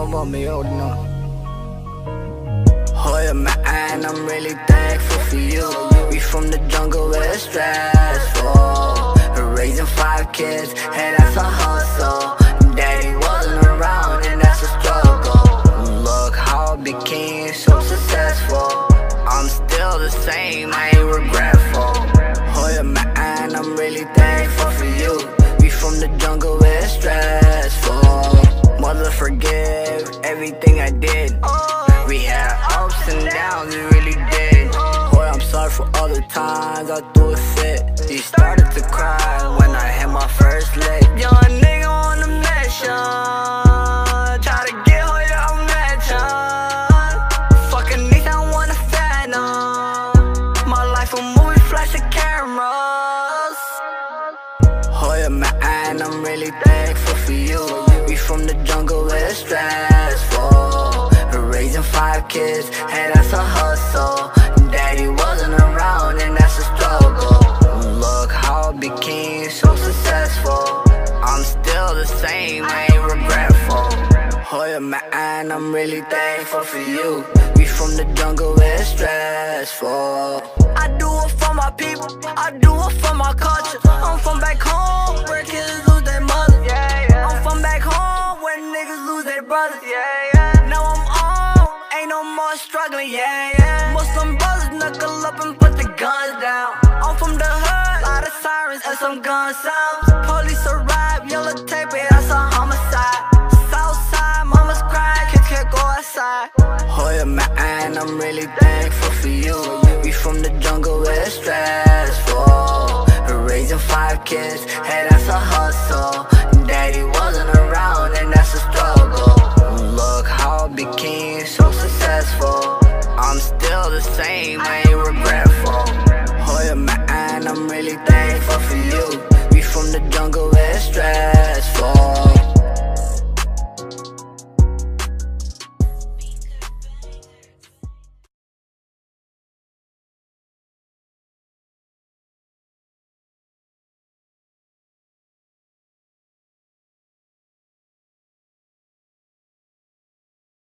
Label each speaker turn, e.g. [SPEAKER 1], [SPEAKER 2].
[SPEAKER 1] me old enough. Hooyo, macaan, I'm really thankful for you. We from the jungle where it's stressful. Raising 5 kids, hey, that's a hustle. Daddy wasn't around and that's a struggle. Look how I became so successful. I'm still the same, I ain't regretful. Hooyo, macaan, I'm really thankful for you. We from the jungle where it's stressful. Mother, forgive everything I did. We had ups and downs, we really did. Boy, I'm sorry for all the times I threw a fit. He started to cry when I had my first lick. Young nigga on a mission, try to get Hooyo a mansion. Fucking niece, I want a phantom. My life a movie, flash of cameras. Hooyo, macaan, I'm really thankful for you. We from the jungle where it's stressful. Raising 5 kids, hey, that's a hustle. Daddy wasn't around and that's a struggle. Look how I became so successful. I'm still the same, I ain't regretful. Hooyo, macaan, I'm really thankful for you. We from the jungle where it's stressful. I do it for my people, I do it for my culture. I'm from back home where kids lose their mother. I'm from back home where niggas lose their brothers. Now I'm on, ain't no more struggling, Muslim brothers knuckle up and put the guns down. I'm from the hood, lot of sirens and some gun sounds. Police arrive, yellow tape, that's a homicide. Southside, mama's crying, kids can't go outside. Hooyo, macaan, I'm really thankful for you. We from the jungle where it's stressful. Raising 5 kids, hey, that's a hustle.